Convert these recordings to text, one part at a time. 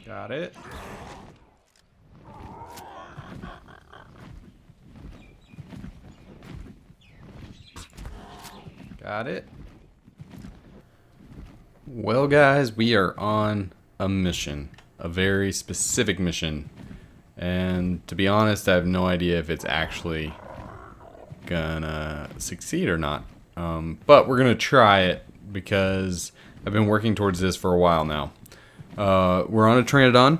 Got it. Got it. Well, guys, we are on a mission. A very specific mission. And to be honest, I have no idea if it's actually gonna succeed or not. But we're gonna try it because I've been working towards this for a while now. We're on a Pteranodon.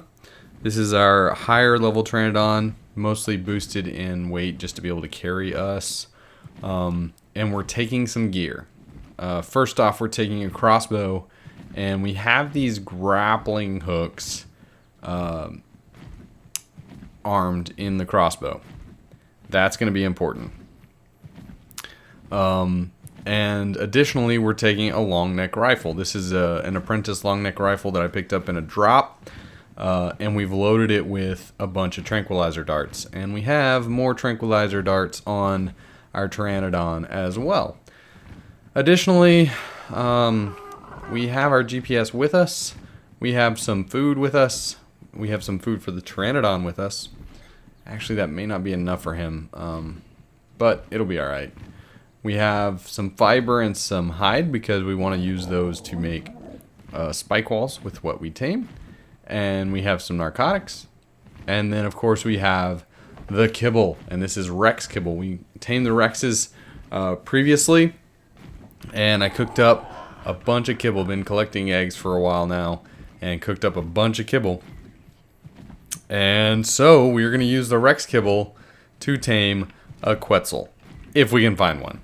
This is our higher level Pteranodon, mostly boosted in weight just to be able to carry us. And we're taking some gear. First off, we're taking a crossbow, and we have these grappling hooks armed in the crossbow. That's going to be important. And additionally, we're taking a long neck rifle. This is an apprentice long neck rifle that I picked up in a drop. And we've loaded it with a bunch of tranquilizer darts. And we have more tranquilizer darts on our Pteranodon as well. Additionally, we have our GPS with us. We have some food with us. We have some food for the Pteranodon with us. Actually, that may not be enough for him, but it'll be alright. We have some fiber and some hide because we want to use those to make spike walls with what we tame. And we have some narcotics. And then, of course, we have the kibble. And this is Rex kibble. We tamed the Rexes previously. And I cooked up a bunch of kibble. Been collecting eggs for a while now. And cooked up a bunch of kibble. And so we're going to use the Rex kibble to tame a Quetzal. If we can find one.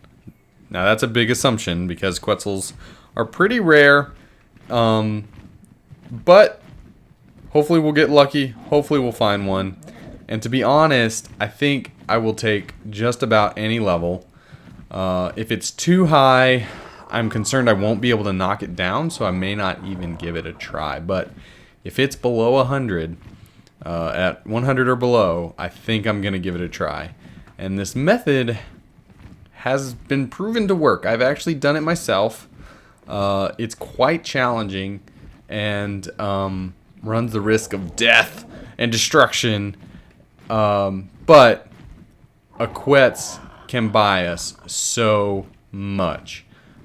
Now that's a big assumption because Quetzals are pretty rare. But hopefully we'll get lucky. Hopefully we'll find one. And to be honest, I think I will take just about any level. If it's too high, I'm concerned I won't be able to knock it down, so I may not even give it a try. But if it's below 100, at 100 or below, I think I'm going to give it a try. And this method has been proven to work. I've actually done it myself. It's quite challenging and runs the risk of death and destruction. But a Quetz can buy us so much.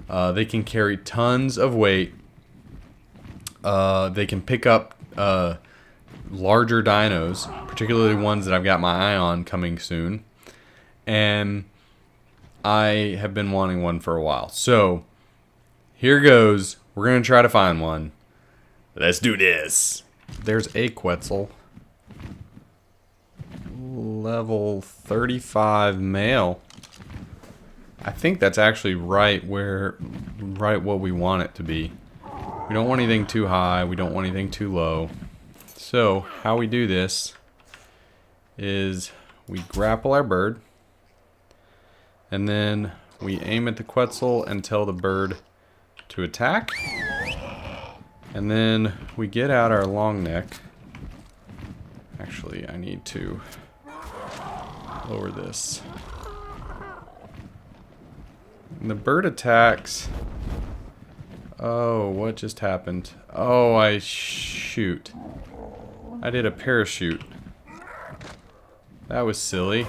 They can carry tons of weight. They can pick up larger dinos, particularly ones that I've got my eye on coming soon. And I have been wanting one for a while. So here goes. We're going to try to find one. Let's do this. There's a Quetzal. Level 35 male. I think that's actually right what we want it to be. We don't want anything too high. We don't want anything too low. So how we do this is we grapple our bird. And then we aim at the Quetzal and tell the bird to attack. And then we get out our long neck. Actually, I need to lower this. And the bird attacks. Oh, what just happened? Oh, I shoot. I did a parachute. That was silly.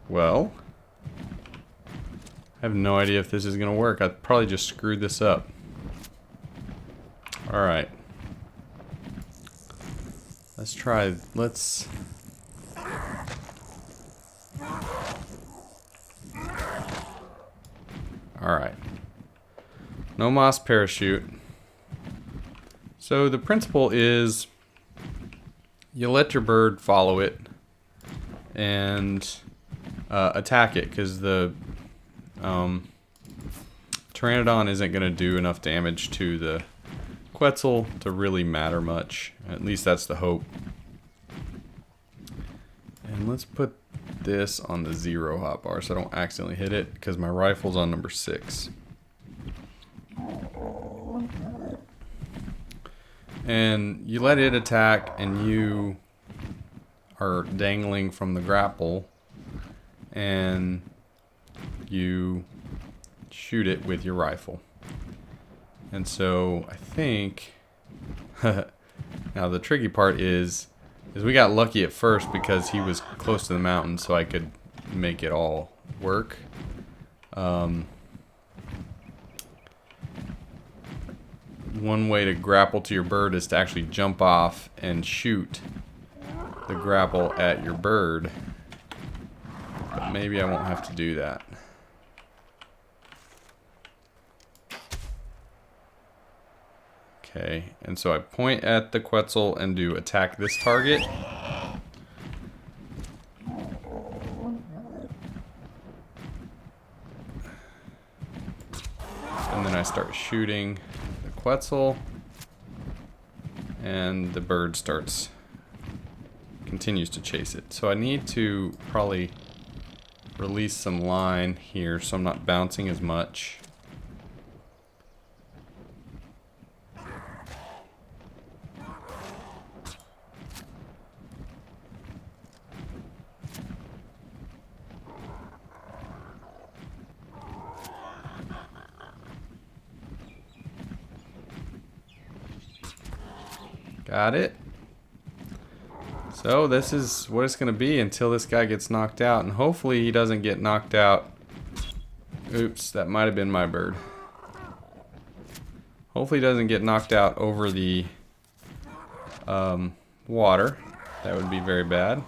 Well, I have no idea if this is gonna work. I probably just screwed this up. Alright. Let's try, Alright. No moss parachute. So the principle is you let your bird follow it and attack it because the Pteranodon isn't going to do enough damage to the Quetzal to really matter much. At least that's the hope. And let's put this on the 0 hotbar so I don't accidentally hit it because my rifle's on number 6. And you let it attack and you are dangling from the grapple and you shoot it with your rifle. And so I think now the tricky part is we got lucky at first because he was close to the mountain, so I could make it all work. One way to grapple to your bird is to actually jump off and shoot the grapple at your bird. But maybe I won't have to do that. Okay, and so I point at the Quetzal and do attack this target. And then I start shooting the Quetzal, and the bird continues to chase it. So I need to probably release some line here so I'm not bouncing as much. Got it. So this is what it's going to be until this guy gets knocked out, and hopefully he doesn't get knocked out. Oops, that might have been my bird. Hopefully he doesn't get knocked out over the water. That would be very bad.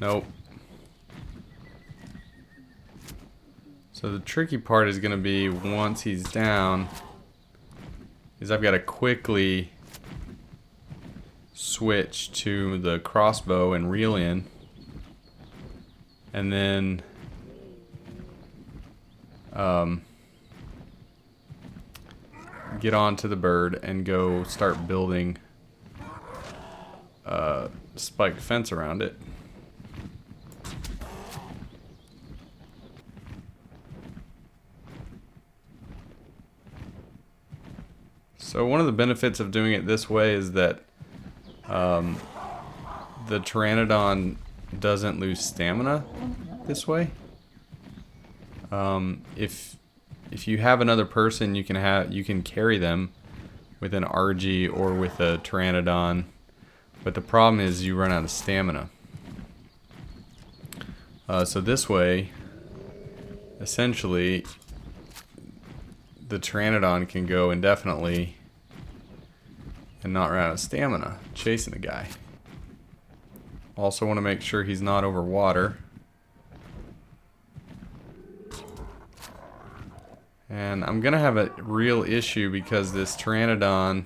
Nope. So the tricky part is going to be once he's down, is I've got to quickly switch to the crossbow and reel in, and then get onto the bird and go start building a spiked fence around it. So one of the benefits of doing it this way is that the Pteranodon doesn't lose stamina this way. If you have another person, you can carry them with an RG or with a Pteranodon, but the problem is you run out of stamina. So this way, essentially, the Pteranodon can go indefinitely and not run out of stamina chasing the guy. Also want to make sure he's not over water. And I'm going to have a real issue because this Pteranodon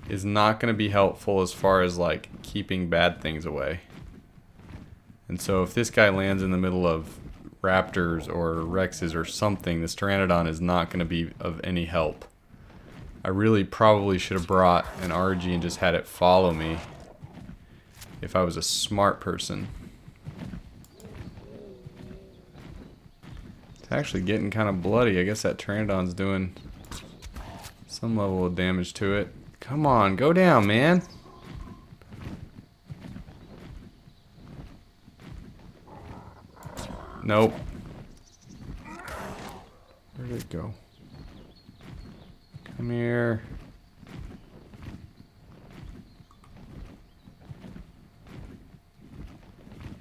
is not going to be helpful as far as like keeping bad things away. And so if this guy lands in the middle of raptors or rexes or something, this Pteranodon is not going to be of any help. I really probably should have brought an RG and just had it follow me if I was a smart person. It's actually getting kind of bloody. I guess that Pteranodon's doing some level of damage to it. Come on, go down, man. Nope. Where did it go? Come here.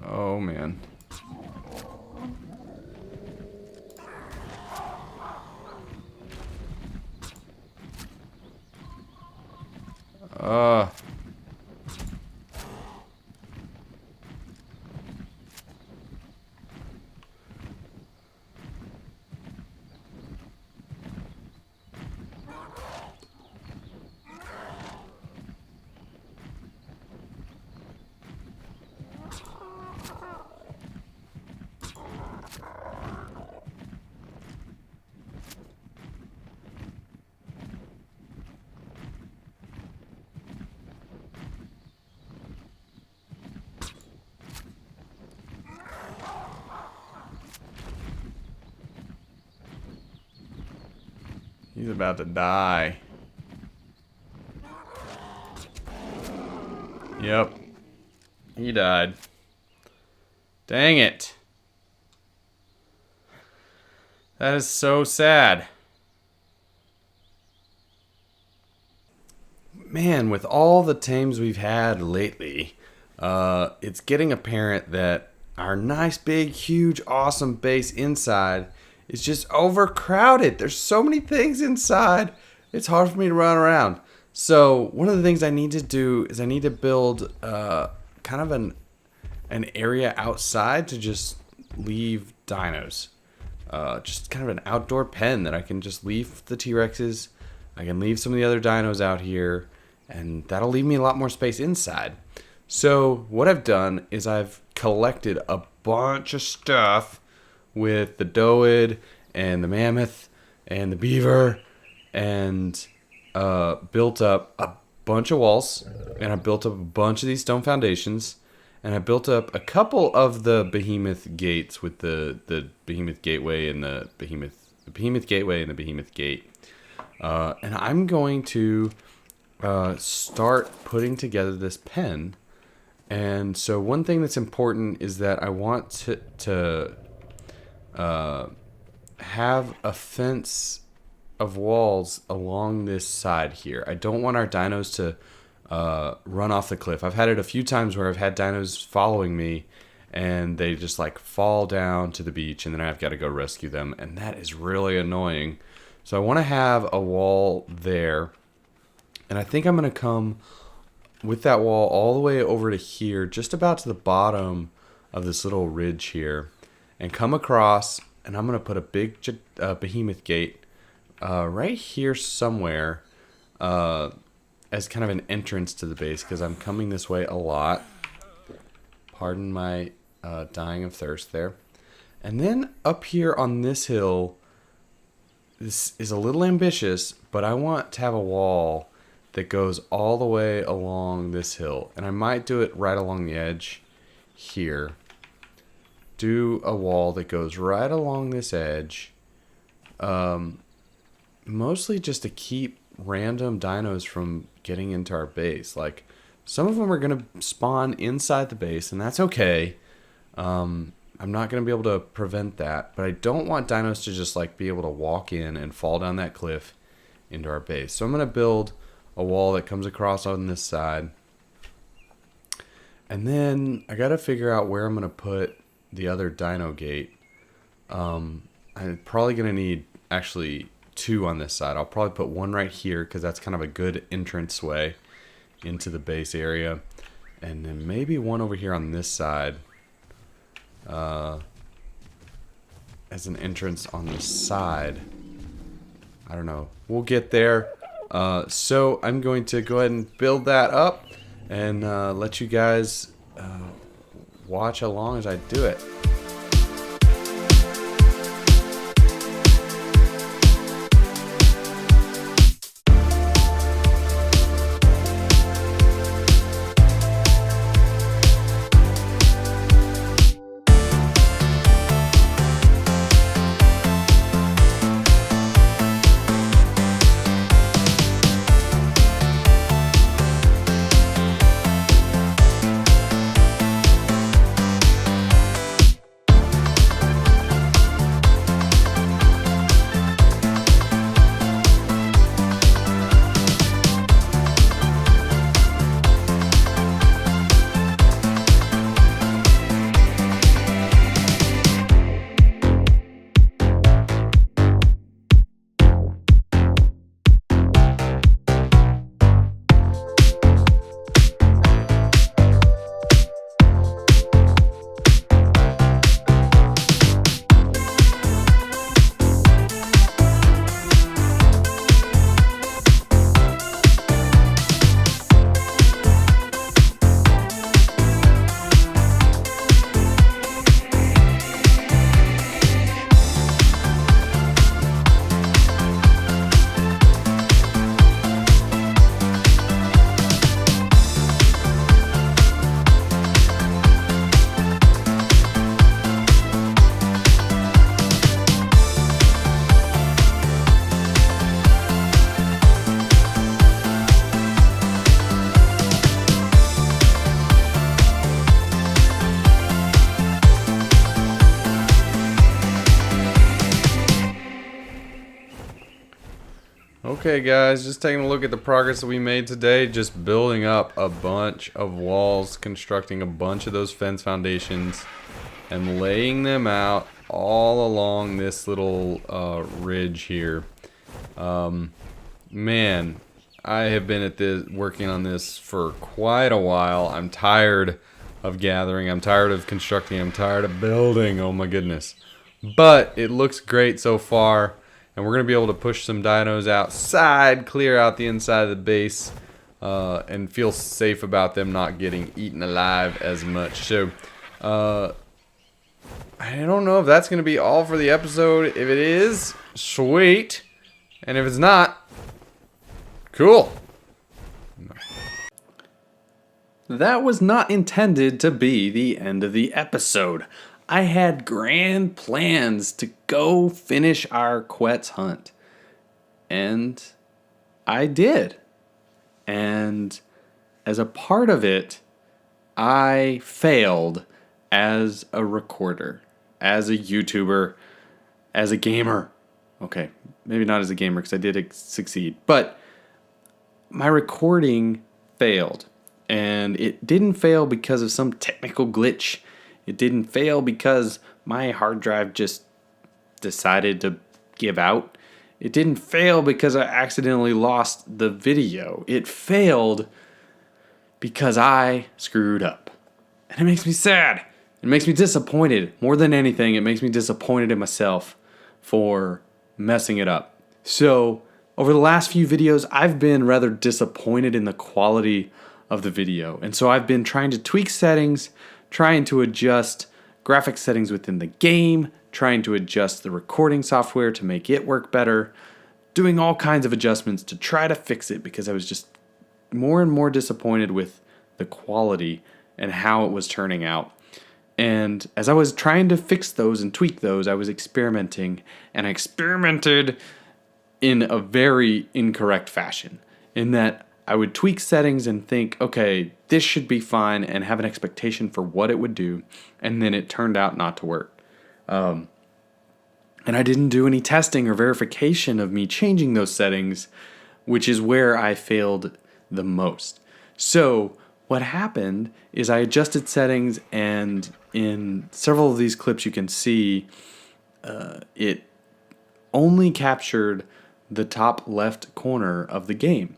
Oh, man. He's about to die. Yep. He died. Dang it. That is so sad. Man, with all the tames we've had lately, it's getting apparent that our nice, big, huge, awesome base inside is just overcrowded. There's so many things inside. It's hard for me to run around. So one of the things I need to do is I need to build kind of an area outside to just leave dinos. Just kind of an outdoor pen that I can just leave the T-Rexes. I can leave some of the other dinos out here, and that'll leave me a lot more space inside. So what I've done is I've collected a bunch of stuff with the Doid and the Mammoth and the Beaver, and built up a bunch of walls, and I built up a bunch of these stone foundations, and I built up a couple of the Behemoth gates with the Behemoth Gateway and the Behemoth Gateway and the Behemoth Gate. And I'm going to start putting together this pen. And so one thing that's important is that I want to have a fence of walls along this side here. I don't want our dinos to run off the cliff. I've had it a few times where I've had dinos following me and they just like fall down to the beach, and then I've got to go rescue them, and that is really annoying. So I want to have a wall there, and I think I'm going to come with that wall all the way over to here, just about to the bottom of this little ridge here, and come across, and I'm going to put a big Behemoth gate right here somewhere as kind of an entrance to the base, because I'm coming this way a lot. Pardon my dying of thirst there. And then up here on this hill, this is a little ambitious, but I want to have a wall that goes all the way along this hill. And I might do it right along the edge here. Do a wall that goes right along this edge. Mostly just to keep random dinos from getting into our base. Like, some of them are going to spawn inside the base, and that's okay. I'm not going to be able to prevent that, but I don't want dinos to just like be able to walk in and fall down that cliff into our base. So I'm going to build a wall that comes across on this side. And then I got to figure out where I'm going to put the other dino gate. I'm probably going to need actually two on this side. I'll probably put one right here because that's kind of a good entrance way into the base area, and then maybe one over here on this side as an entrance on the side. I don't know, we'll get there. So I'm going to go ahead and build that up and let you guys watch along as I do it. Okay guys, just taking a look at the progress that we made today, just building up a bunch of walls, constructing a bunch of those fence foundations, and laying them out all along this little ridge here. Man, I have been at this, working on this for quite a while. I'm tired of gathering, I'm tired of constructing, I'm tired of building, oh my goodness. But it looks great so far. And we're going to be able to push some dinos outside, clear out the inside of the base, and feel safe about them not getting eaten alive as much. So, I don't know if that's going to be all for the episode. If it is, sweet. And if it's not, cool. That was not intended to be the end of the episode. I had grand plans to go finish our Quetz hunt. And I did. And as a part of it, I failed as a recorder, as a YouTuber, as a gamer. Okay, maybe not as a gamer because I did succeed. But my recording failed. And it didn't fail because of some technical glitch. It didn't fail because my hard drive just decided to give out. It didn't fail because I accidentally lost the video. It failed because I screwed up. And it makes me sad. It makes me disappointed. More than anything, it makes me disappointed in myself for messing it up. So, over the last few videos, I've been rather disappointed in the quality of the video. And so I've been trying to tweak settings, trying to adjust graphic settings within the game, trying to adjust the recording software to make it work better, doing all kinds of adjustments to try to fix it because I was just more and more disappointed with the quality and how it was turning out. And as I was trying to fix those and tweak those, I was experimenting, and I experimented in a very incorrect fashion, in that I would tweak settings and think, okay, this should be fine, and have an expectation for what it would do, and then it turned out not to work. And I didn't do any testing or verification of me changing those settings, which is where I failed the most. So what happened is I adjusted settings, and in several of these clips you can see it only captured the top left corner of the game.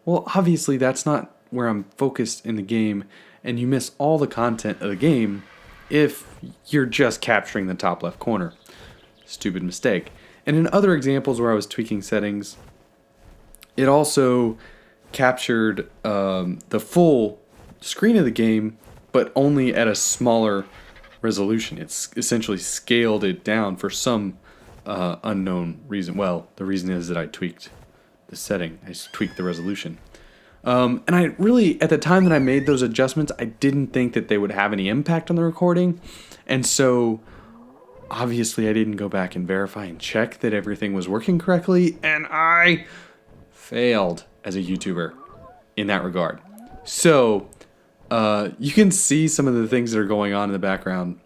Well, obviously that's not where I'm focused in the game, and you miss all the content of the game if you're just capturing the top left corner. Stupid mistake. And in other examples where I was tweaking settings, it also captured the full screen of the game, but only at a smaller resolution. It's essentially scaled it down for some unknown reason. Well, the reason is that I tweaked the setting. I tweaked the resolution. And I really, at the time that I made those adjustments, I didn't think that they would have any impact on the recording. And so, obviously, I didn't go back and verify and check that everything was working correctly. And I failed as a YouTuber in that regard. So, you can see some of the things that are going on in the background.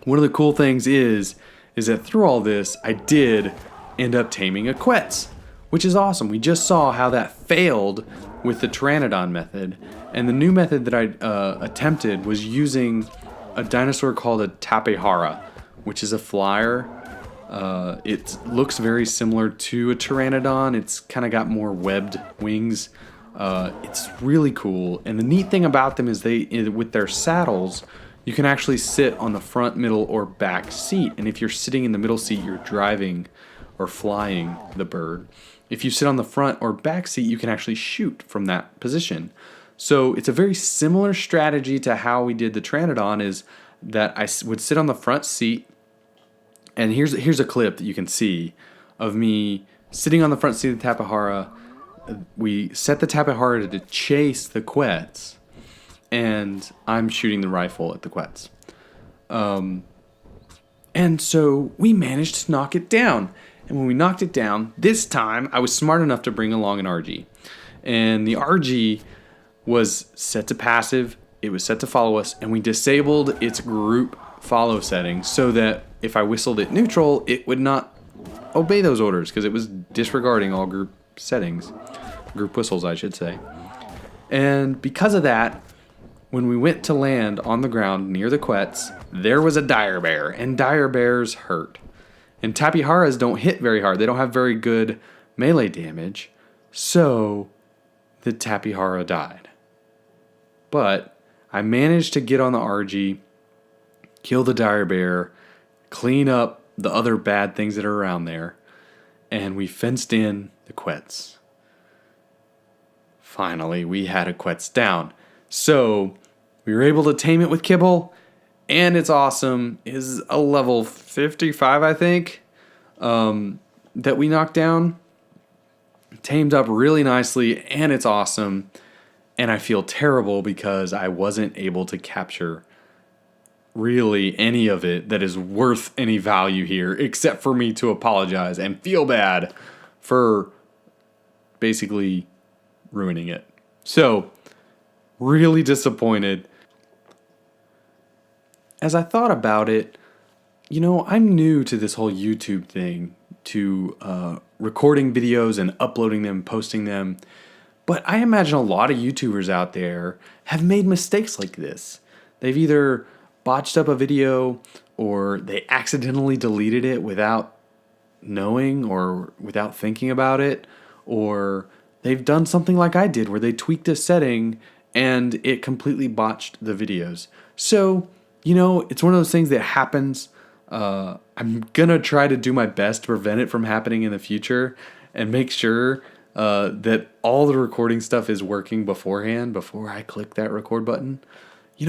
One of the cool things is that through all this, I did end up taming a Quetz, which is awesome. We just saw how that failed with the Pteranodon method, and the new method that I attempted was using a dinosaur called a Tapehara, which is a flyer. It looks very similar to a Pteranodon. It's kind of got more webbed wings. It's really cool, and the neat thing about them is with their saddles, you can actually sit on the front, middle, or back seat, and if you're sitting in the middle seat, you're driving or flying the bird. If you sit on the front or back seat, you can actually shoot from that position. So it's a very similar strategy to how we did the Pteranodon, is that I would sit on the front seat, and here's a clip that you can see of me sitting on the front seat of the Tapehara. We set the Tapehara to chase the Quetz, and I'm shooting the rifle at the Quetz. And so we managed to knock it down. And when we knocked it down, this time I was smart enough to bring along an RG. And the RG was set to passive, it was set to follow us, and we disabled its group follow settings so that if I whistled it neutral, it would not obey those orders because it was disregarding all group settings. Group whistles, I should say. And because of that, when we went to land on the ground near the Quetz, there was a dire bear, and dire bears hurt. And tapiharas don't hit very hard. They don't have very good melee damage. So the tapihara died. But I managed to get on the RG, kill the dire bear, clean up the other bad things that are around there, and we fenced in the Quetz. Finally, we had a Quetz down. So we were able to tame it with kibble, and it's awesome. Is a level 55, I think, that we knocked down. Tamed up really nicely, and it's awesome. And I feel terrible because I wasn't able to capture really any of it that is worth any value here, except for me to apologize and feel bad for basically ruining it. So, really disappointed. As I thought about it, I'm new to this whole YouTube thing, to recording videos and uploading them, posting them. But I imagine a lot of YouTubers out there have made mistakes like this. They've either botched up a video or they accidentally deleted it without knowing or without thinking about it, or they've done something like I did where they tweaked a setting and it completely botched the videos. So, it's one of those things that happens. I'm gonna try to do my best to prevent it from happening in the future and make sure that all the recording stuff is working beforehand before I click that record button.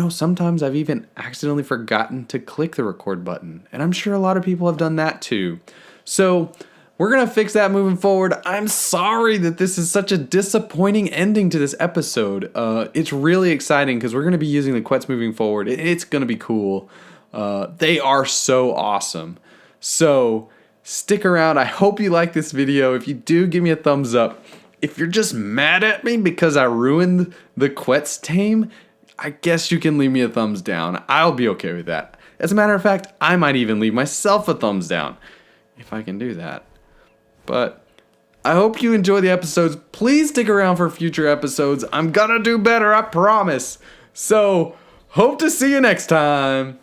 Sometimes I've even accidentally forgotten to click the record button, and I'm sure a lot of people have done that too. So we're going to fix that moving forward. I'm sorry that this is such a disappointing ending to this episode. It's really exciting because we're going to be using the Quetz moving forward. It's going to be cool. They are so awesome. So stick around. I hope you like this video. If you do, give me a thumbs up. If you're just mad at me because I ruined the Quetz tame, I guess you can leave me a thumbs down. I'll be okay with that. As a matter of fact, I might even leave myself a thumbs down if I can do that. But I hope you enjoy the episodes. Please stick around for future episodes. I'm gonna do better, I promise. So, hope to see you next time.